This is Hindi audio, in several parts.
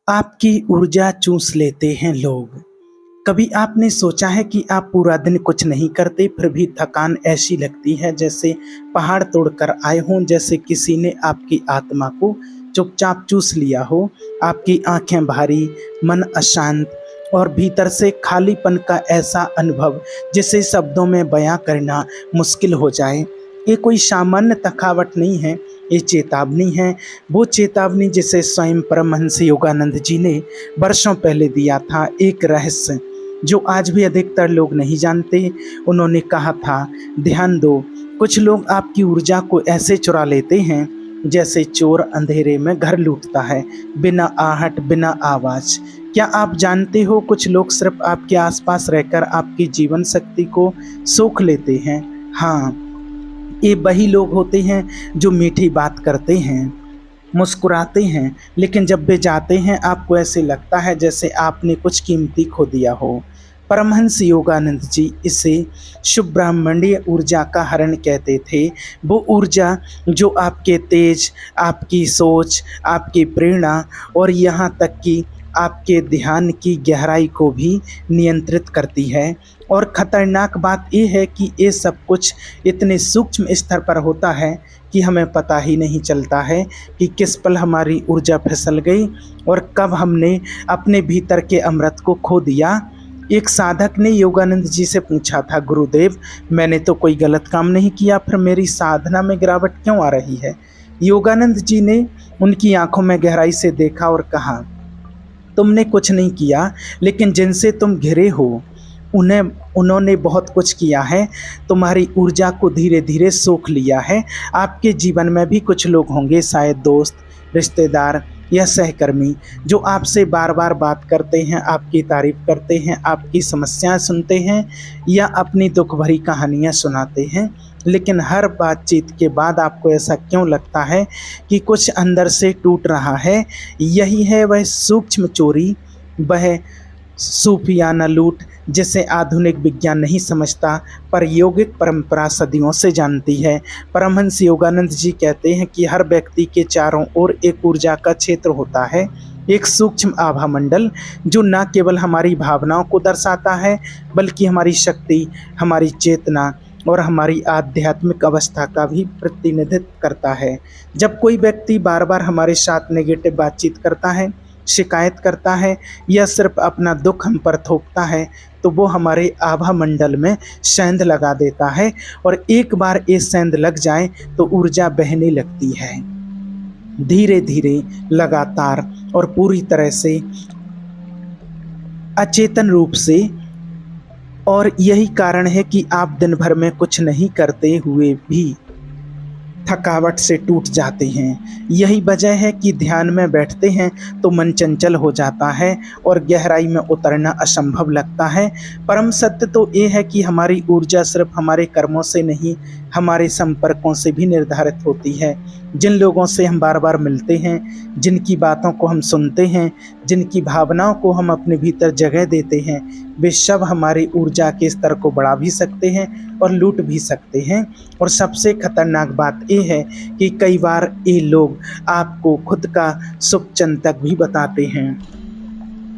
आपकी ऊर्जा चूस लेते हैं लोग। कभी आपने सोचा है कि आप पूरा दिन कुछ नहीं करते फिर भी थकान ऐसी लगती है जैसे पहाड़ तोड़कर आए हों, जैसे किसी ने आपकी आत्मा को चुपचाप चूस लिया हो। आपकी आंखें भारी, मन अशांत और भीतर से खालीपन का ऐसा अनुभव जिसे शब्दों में बयां करना मुश्किल हो जाए। ये कोई सामान्य थकावट नहीं है, ये चेतावनी है। वो चेतावनी जिसे स्वयं परमहंस योगानंद जी ने वर्षों पहले दिया था, एक रहस्य जो आज भी अधिकतर लोग नहीं जानते। उन्होंने कहा था, ध्यान दो, कुछ लोग आपकी ऊर्जा को ऐसे चुरा लेते हैं जैसे चोर अंधेरे में घर लूटता है, बिना आहट, बिना आवाज। क्या आप जानते हो, कुछ लोग सिर्फ आपके आसपास रहकर आपकी जीवन शक्ति को सोख लेते हैं। हाँ, ये वही लोग होते हैं जो मीठी बात करते हैं, मुस्कुराते हैं, लेकिन जब वे जाते हैं आपको ऐसे लगता है जैसे आपने कुछ कीमती खो दिया हो। परमहंस योगानंद जी इसे सुब्रह्मण्य ऊर्जा का हरण कहते थे। वो ऊर्जा जो आपके तेज, आपकी सोच, आपकी प्रेरणा और यहाँ तक कि आपके ध्यान की गहराई को भी नियंत्रित करती है। और खतरनाक बात यह है कि ये सब कुछ इतने सूक्ष्म स्तर पर होता है कि हमें पता ही नहीं चलता है कि किस पल हमारी ऊर्जा फिसल गई और कब हमने अपने भीतर के अमृत को खो दिया। एक साधक ने योगानंद जी से पूछा था, गुरुदेव, मैंने तो कोई गलत काम नहीं किया, फिर मेरी साधना में गिरावट क्यों आ रही है? योगानंद जी ने उनकी आंखों में गहराई से देखा और कहा, तुमने कुछ नहीं किया, लेकिन जिनसे तुम घिरे हो उन्होंने बहुत कुछ किया है। तुम्हारी ऊर्जा को धीरे धीरे सोख लिया है। आपके जीवन में भी कुछ लोग होंगे, शायद दोस्त, रिश्तेदार या सहकर्मी, जो आपसे बार बार बात करते हैं, आपकी तारीफ करते हैं, आपकी समस्याएं सुनते हैं या अपनी दुख भरी कहानियां सुनाते हैं। लेकिन हर बातचीत के बाद आपको ऐसा क्यों लगता है कि कुछ अंदर से टूट रहा है? यही है वह सूक्ष्म चोरी, वह सूफियाना लूट जिसे आधुनिक विज्ञान नहीं समझता पर यौगिक परंपरा सदियों से जानती है। परमहंस योगानंद जी कहते हैं कि हर व्यक्ति के चारों ओर एक ऊर्जा का क्षेत्र होता है, एक सूक्ष्म आभा मंडल जो न केवल हमारी भावनाओं को दर्शाता है बल्कि हमारी शक्ति, हमारी चेतना और हमारी आध्यात्मिक अवस्था का भी प्रतिनिधित्व करता है। जब कोई व्यक्ति बार बार हमारे साथ नेगेटिव बातचीत करता है, शिकायत करता है या सिर्फ अपना दुख हम पर थोपता है, तो वो हमारे आभा मंडल में सेंध लगा देता है और एक बार ये सेंध लग जाए तो ऊर्जा बहने लगती है, धीरे धीरे, लगातार और पूरी तरह से, अचेतन रूप से। और यही कारण है कि आप दिन भर में कुछ नहीं करते हुए भी थकावट से टूट जाते हैं। यही वजह है कि ध्यान में बैठते हैं तो मन चंचल हो जाता है और गहराई में उतरना असंभव लगता है। परम सत्य तो ये है कि हमारी ऊर्जा सिर्फ हमारे कर्मों से नहीं, हमारे संपर्कों से भी निर्धारित होती है। जिन लोगों से हम बार बार मिलते हैं, जिनकी बातों को हम सुनते हैं, जिनकी भावनाओं को हम अपने भीतर जगह देते हैं, वे सब हमारी ऊर्जा के स्तर को बढ़ा भी सकते हैं और लूट भी सकते हैं। और सबसे खतरनाक बात यह है कि कई बार ये लोग आपको खुद का शुभचिंतक भी बताते हैं।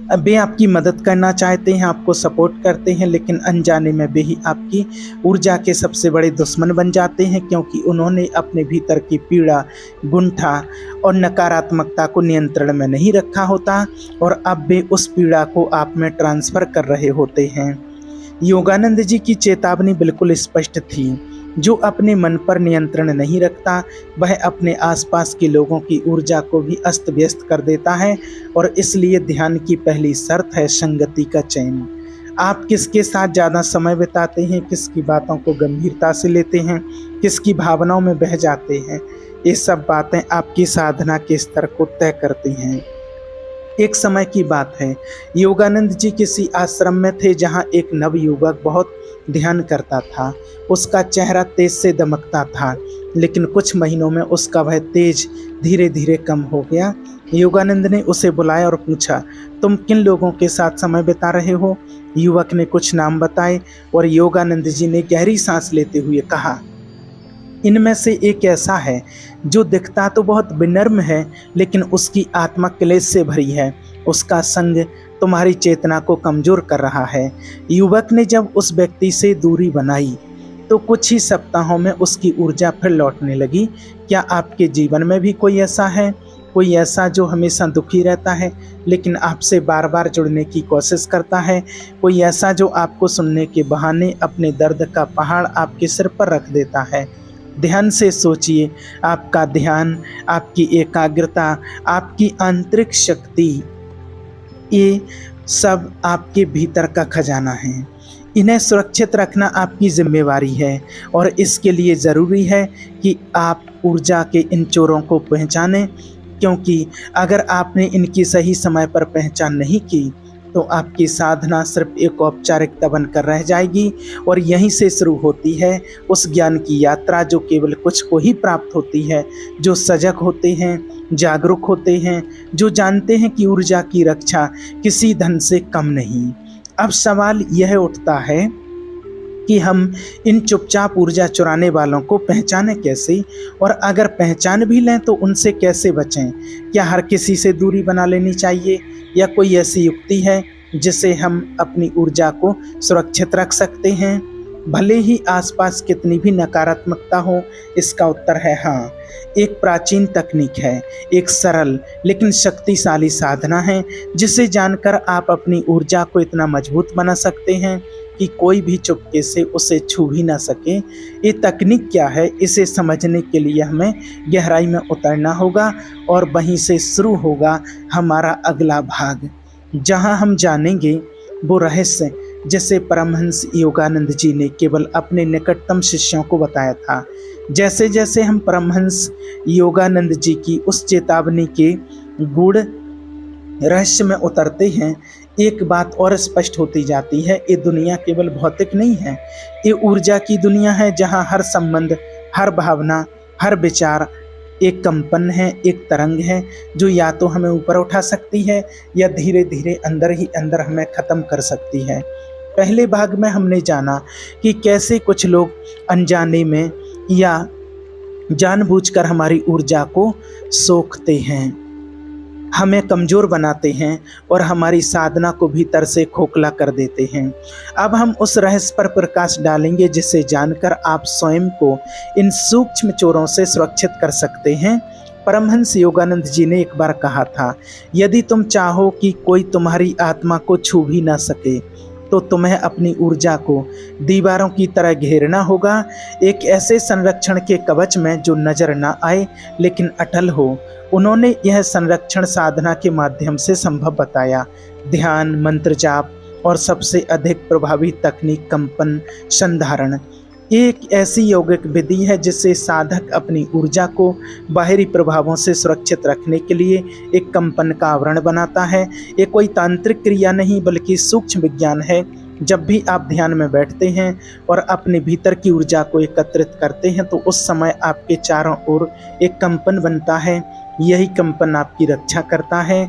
अब वे आपकी मदद करना चाहते हैं, आपको सपोर्ट करते हैं, लेकिन अनजाने में वे ही आपकी ऊर्जा के सबसे बड़े दुश्मन बन जाते हैं, क्योंकि उन्होंने अपने भीतर की पीड़ा, गुंठा और नकारात्मकता को नियंत्रण में नहीं रखा होता और अब वे उस पीड़ा को आप में ट्रांसफ़र कर रहे होते हैं। योगानंद जी की चेतावनी बिल्कुल स्पष्ट थी, जो अपने मन पर नियंत्रण नहीं रखता वह अपने आसपास के लोगों की ऊर्जा को भी अस्त व्यस्त कर देता है। और इसलिए ध्यान की पहली शर्त है संगति का चयन। आप किसके साथ ज़्यादा समय बिताते हैं, किसकी बातों को गंभीरता से लेते हैं, किसकी भावनाओं में बह जाते हैं, ये सब बातें आपकी साधना के स्तर को तय करती हैं। एक समय की बात है, योगानंद जी किसी आश्रम में थे जहां एक नवयुवक बहुत ध्यान करता था। उसका चेहरा तेज से दमकता था, लेकिन कुछ महीनों में उसका वह तेज धीरे धीरे कम हो गया। योगानंद ने उसे बुलाया और पूछा, तुम किन लोगों के साथ समय बिता रहे हो? युवक ने कुछ नाम बताए और योगानंद जी ने गहरी सांस लेते हुए कहा, इनमें से एक ऐसा है जो दिखता तो बहुत विनम्र है, लेकिन उसकी आत्मा क्लेश से भरी है। उसका संग तुम्हारी चेतना को कमज़ोर कर रहा है। युवक ने जब उस व्यक्ति से दूरी बनाई तो कुछ ही सप्ताहों में उसकी ऊर्जा फिर लौटने लगी। क्या आपके जीवन में भी कोई ऐसा है, कोई ऐसा जो हमेशा दुखी रहता है लेकिन आपसे बार बार जुड़ने की कोशिश करता है? कोई ऐसा जो आपको सुनने के बहाने अपने दर्द का पहाड़ आपके सिर पर रख देता है? ध्यान से सोचिए, आपका ध्यान, आपकी एकाग्रता, आपकी आंतरिक शक्ति, ये सब आपके भीतर का खजाना है। इन्हें सुरक्षित रखना आपकी जिम्मेवारी है और इसके लिए ज़रूरी है कि आप ऊर्जा के इन चोरों को पहचानें, क्योंकि अगर आपने इनकी सही समय पर पहचान नहीं की तो आपकी साधना सिर्फ एक औपचारिकता बनकर रह जाएगी। और यहीं से शुरू होती है उस ज्ञान की यात्रा जो केवल कुछ को ही प्राप्त होती है, जो सजग होते हैं, जागरूक होते हैं, जो जानते हैं कि ऊर्जा की रक्षा किसी धन से कम नहीं। अब सवाल यह उठता है कि हम इन चुपचाप ऊर्जा चुराने वालों को पहचानें कैसे, और अगर पहचान भी लें तो उनसे कैसे बचें? क्या हर किसी से दूरी बना लेनी चाहिए, या कोई ऐसी युक्ति है जिससे हम अपनी ऊर्जा को सुरक्षित रख सकते हैं, भले ही आसपास कितनी भी नकारात्मकता हो? इसका उत्तर है हाँ। एक प्राचीन तकनीक है, एक सरल लेकिन शक्तिशाली साधना है जिसे जानकर आप अपनी ऊर्जा को इतना मजबूत बना सकते हैं कि कोई भी चुपके से उसे छू भी ना सके। ये तकनीक क्या है, इसे समझने के लिए हमें गहराई में उतरना होगा और वहीं से शुरू होगा हमारा अगला भाग, जहां हम जानेंगे वो रहस्य जिसे परमहंस योगानंद जी ने केवल अपने निकटतम शिष्यों को बताया था। जैसे जैसे हम परमहंस योगानंद जी की उस चेतावनी के गूढ़ रहस्य में उतरते हैं, एक बात और स्पष्ट होती जाती है। ये दुनिया केवल भौतिक नहीं है, ये ऊर्जा की दुनिया है जहाँ हर संबंध, हर भावना, हर विचार एक कंपन है, एक तरंग है जो या तो हमें ऊपर उठा सकती है या धीरे धीरे अंदर ही अंदर हमें ख़त्म कर सकती है। पहले भाग में हमने जाना कि कैसे कुछ लोग अनजाने में या जानबूझकर हमारी ऊर्जा को सोखते हैं, हमें कमज़ोर बनाते हैं और हमारी साधना को भीतर से खोखला कर देते हैं। अब हम उस रहस्य पर प्रकाश डालेंगे जिसे जानकर आप स्वयं को इन सूक्ष्म चोरों से सुरक्षित कर सकते हैं। परमहंस योगानंद जी ने एक बार कहा था, यदि तुम चाहो कि कोई तुम्हारी आत्मा को छू भी ना सके तो तुम्हें अपनी ऊर्जा को दीवारों की तरह घेरना होगा, एक ऐसे संरक्षण के कवच में जो नजर ना आए लेकिन अटल हो। उन्होंने यह संरक्षण साधना के माध्यम से संभव बताया। ध्यान, मंत्र जाप और सबसे अधिक प्रभावी तकनीक कंपन संधारण। एक ऐसी यौगिक विधि है जिससे साधक अपनी ऊर्जा को बाहरी प्रभावों से सुरक्षित रखने के लिए एक कंपन का आवरण बनाता है। ये कोई तांत्रिक क्रिया नहीं बल्कि सूक्ष्म विज्ञान है। जब भी आप ध्यान में बैठते हैं और अपने भीतर की ऊर्जा को एकत्रित करते हैं तो उस समय आपके चारों ओर एक कंपन बनता है। यही कंपन आपकी रक्षा करता है।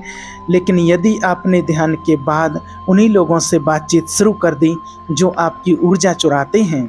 लेकिन यदि आपने ध्यान के बाद उन्हीं लोगों से बातचीत शुरू कर दी जो आपकी ऊर्जा चुराते हैं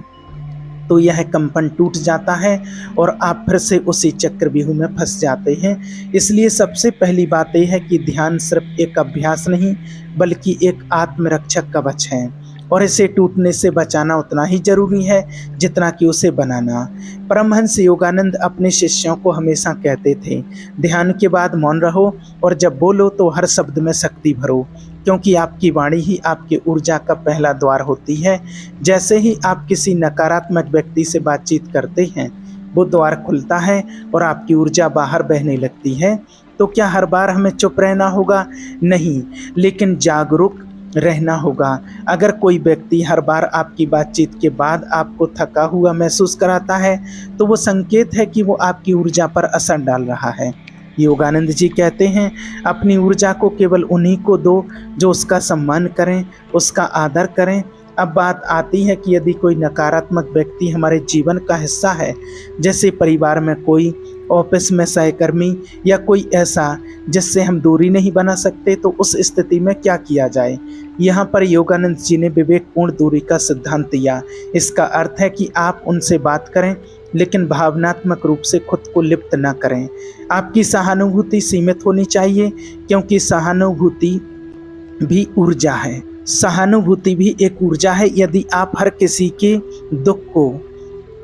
तो यह कंपन टूट जाता है और आप फिर से उसी चक्रव्यूह में फंस जाते हैं। इसलिए सबसे पहली बात यह है कि ध्यान सिर्फ एक अभ्यास नहीं बल्कि एक आत्मरक्षक कवच है और इसे टूटने से बचाना उतना ही जरूरी है जितना कि उसे बनाना। परमहंस योगानंद अपने शिष्यों को हमेशा कहते थे, ध्यान के बाद मौन रहो और जब बोलो तो हर शब्द में शक्ति भरो, क्योंकि आपकी वाणी ही आपकी ऊर्जा का पहला द्वार होती है। जैसे ही आप किसी नकारात्मक व्यक्ति से बातचीत करते हैं वो द्वार खुलता है और आपकी ऊर्जा बाहर बहने लगती है। तो क्या हर बार हमें चुप रहना होगा? नहीं, लेकिन जागरूक रहना होगा। अगर कोई व्यक्ति हर बार आपकी बातचीत के बाद आपको थका हुआ महसूस कराता है तो वो संकेत है कि वो आपकी ऊर्जा पर असर डाल रहा है। योगानंद जी कहते हैं, अपनी ऊर्जा को केवल उन्हीं को दो जो उसका सम्मान करें, उसका आदर करें। अब बात आती है कि यदि कोई नकारात्मक व्यक्ति हमारे जीवन का हिस्सा है, जैसे परिवार में कोई, ऑफिस में सहकर्मी या कोई ऐसा जिससे हम दूरी नहीं बना सकते, तो उस स्थिति में क्या किया जाए? यहाँ पर योगानंद जी ने विवेकपूर्ण दूरी का सिद्धांत दिया। इसका अर्थ है कि आप उनसे बात करें लेकिन भावनात्मक रूप से खुद को लिप्त न करें। आपकी सहानुभूति सीमित होनी चाहिए, क्योंकि सहानुभूति भी ऊर्जा है। सहानुभूति भी एक ऊर्जा है। यदि आप हर किसी के दुख को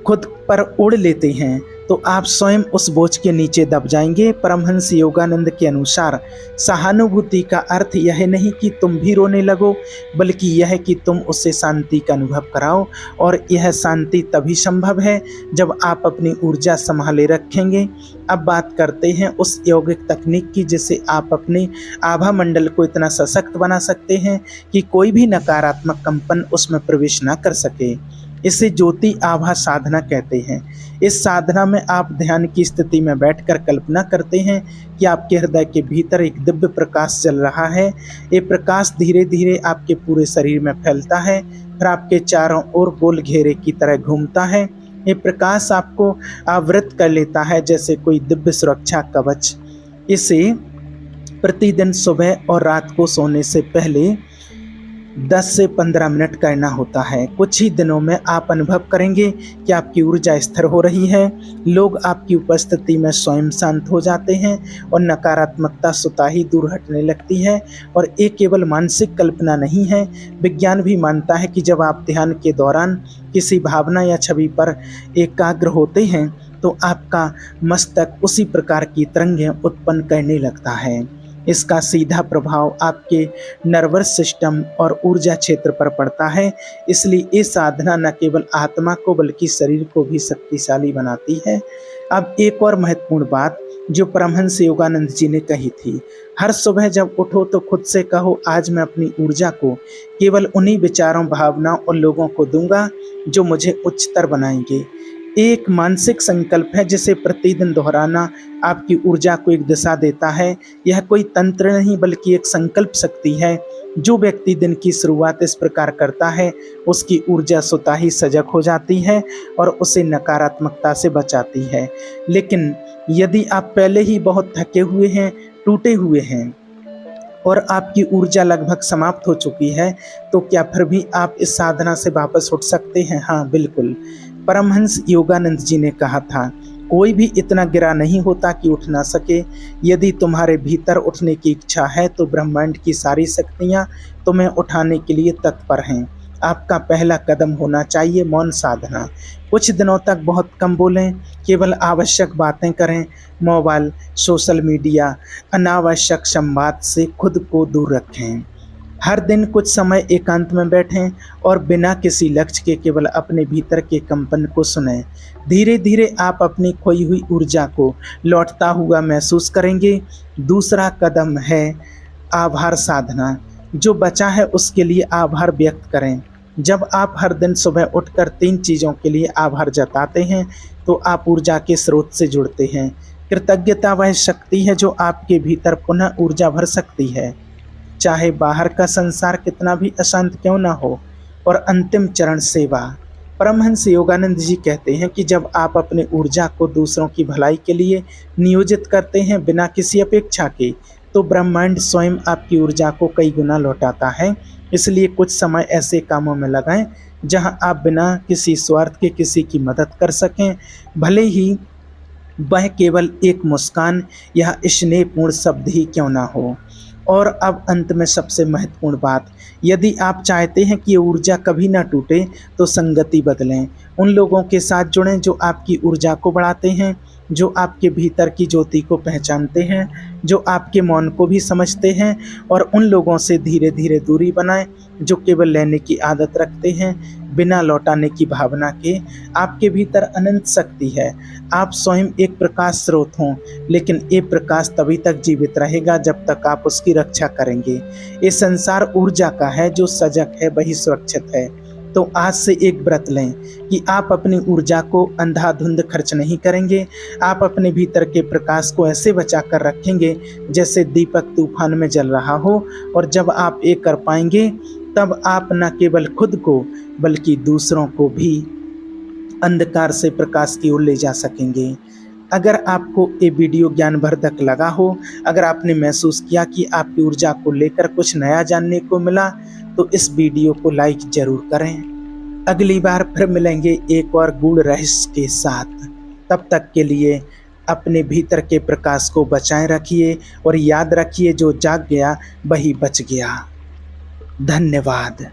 खुद पर ओढ़ लेते हैं तो आप स्वयं उस बोझ के नीचे दब जाएंगे। परमहंस योगानंद के अनुसार सहानुभूति का अर्थ यह नहीं कि तुम भी रोने लगो, बल्कि यह कि तुम उससे शांति का अनुभव कराओ। और यह शांति तभी संभव है जब आप अपनी ऊर्जा संभाले रखेंगे। अब बात करते हैं उस यौगिक तकनीक की जिससे आप अपने आभा मंडल को इतना सशक्त बना सकते हैं कि कोई भी नकारात्मक कंपन उसमें प्रवेश न कर सके। इसे ज्योति आभा साधना कहते हैं। इस साधना में आप ध्यान की स्थिति में बैठकर कल्पना करते हैं कि आपके हृदय के भीतर एक दिव्य प्रकाश जल रहा है। ये प्रकाश धीरे धीरे आपके पूरे शरीर में फैलता है, फिर आपके चारों ओर गोल घेरे की तरह घूमता है। ये प्रकाश आपको आवृत कर लेता है जैसे कोई दिव्य सुरक्षा कवच। इसे प्रतिदिन सुबह और रात को सोने से पहले 10 से 15 मिनट करना होता है। कुछ ही दिनों में आप अनुभव करेंगे कि आपकी ऊर्जा स्थिर हो रही है। लोग आपकी उपस्थिति में स्वयं शांत हो जाते हैं और नकारात्मकता स्वतः ही दूर हटने लगती है। और ये केवल मानसिक कल्पना नहीं है, विज्ञान भी मानता है कि जब आप ध्यान के दौरान किसी भावना या छवि पर एकाग्र होते हैं तो आपका मस्तक उसी प्रकार की तरंगें उत्पन्न करने लगता है। इसका सीधा प्रभाव आपके नर्वस सिस्टम और ऊर्जा क्षेत्र पर पड़ता है। इसलिए ये साधना न केवल आत्मा को बल्कि शरीर को भी शक्तिशाली बनाती है। अब एक और महत्वपूर्ण बात जो परमहंस योगानंद जी ने कही थी, हर सुबह जब उठो तो खुद से कहो, आज मैं अपनी ऊर्जा को केवल उन्हीं विचारों, भावनाओं और लोगों को दूंगा जो मुझे उच्चतर बनाएंगे। एक मानसिक संकल्प है जिसे प्रतिदिन दोहराना आपकी ऊर्जा को एक दिशा देता है। यह कोई तंत्र नहीं बल्कि एक संकल्प शक्ति है। जो व्यक्ति दिन की शुरुआत इस प्रकार करता है उसकी ऊर्जा स्वतः ही सजग हो जाती है और उसे नकारात्मकता से बचाती है। लेकिन यदि आप पहले ही बहुत थके हुए हैं, टूटे हुए हैं और आपकी ऊर्जा लगभग समाप्त हो चुकी है, तो क्या फिर भी आप इस साधना से वापस उठ सकते हैं? हाँ, बिल्कुल। परमहंस योगानंद जी ने कहा था, कोई भी इतना गिरा नहीं होता कि उठ ना सके। यदि तुम्हारे भीतर उठने की इच्छा है तो ब्रह्मांड की सारी शक्तियाँ तुम्हें उठाने के लिए तत्पर हैं। आपका पहला कदम होना चाहिए मौन साधना। कुछ दिनों तक बहुत कम बोलें, केवल आवश्यक बातें करें। मोबाइल, सोशल मीडिया, अनावश्यक संवाद से खुद को दूर रखें। हर दिन कुछ समय एकांत में बैठें और बिना किसी लक्ष्य के केवल अपने भीतर के कंपन को सुनें। धीरे धीरे आप अपनी खोई हुई ऊर्जा को लौटता हुआ महसूस करेंगे। दूसरा कदम है आभार साधना। जो बचा है उसके लिए आभार व्यक्त करें। जब आप हर दिन सुबह उठकर 3 चीज़ों के लिए आभार जताते हैं तो आप ऊर्जा के स्रोत से जुड़ते हैं। कृतज्ञता वह शक्ति है जो आपके भीतर पुनः ऊर्जा भर सकती है, चाहे बाहर का संसार कितना भी अशांत क्यों ना हो। और अंतिम चरण सेवा। परमहंस योगानंद जी कहते हैं कि जब आप अपनी ऊर्जा को दूसरों की भलाई के लिए नियोजित करते हैं बिना किसी अपेक्षा के, तो ब्रह्मांड स्वयं आपकी ऊर्जा को कई गुना लौटाता है। इसलिए कुछ समय ऐसे कामों में लगाएं जहां आप बिना किसी स्वार्थ के किसी की मदद कर सकें, भले ही वह केवल एक मुस्कान या स्नेहपूर्ण शब्द ही क्यों ना हो। और अब अंत में सबसे महत्वपूर्ण बात, यदि आप चाहते हैं कि ये ऊर्जा कभी ना टूटे तो संगति बदलें। उन लोगों के साथ जुड़ें जो आपकी ऊर्जा को बढ़ाते हैं, जो आपके भीतर की ज्योति को पहचानते हैं, जो आपके मौन को भी समझते हैं। और उन लोगों से धीरे धीरे दूरी बनाएं जो केवल लेने की आदत रखते हैं बिना लौटाने की भावना के। आपके भीतर अनंत शक्ति है। आप स्वयं एक प्रकाश स्रोत हों, लेकिन ये प्रकाश तभी तक जीवित रहेगा जब तक आप उसकी रक्षा करेंगे। ये संसार ऊर्जा का है, जो सजग है वही सुरक्षित है। तो आज से एक व्रत लें कि आप अपनी ऊर्जा को अंधाधुंध खर्च नहीं करेंगे। आप अपने भीतर के प्रकाश को ऐसे बचा कर रखेंगे जैसे दीपक तूफान में जल रहा हो। और जब आप ये कर पाएंगे तब आप न केवल खुद को बल्कि दूसरों को भी अंधकार से प्रकाश की ओर ले जा सकेंगे। अगर आपको ये वीडियो ज्ञानवर्धक लगा हो, अगर आपने महसूस किया कि आपकी ऊर्जा को लेकर कुछ नया जानने को मिला, तो इस वीडियो को लाइक जरूर करें। अगली बार फिर मिलेंगे एक और गूढ़ रहस्य के साथ। तब तक के लिए अपने भीतर के प्रकाश को बचाए रखिए और याद रखिए, जो जाग गया वही बच गया। धन्यवाद।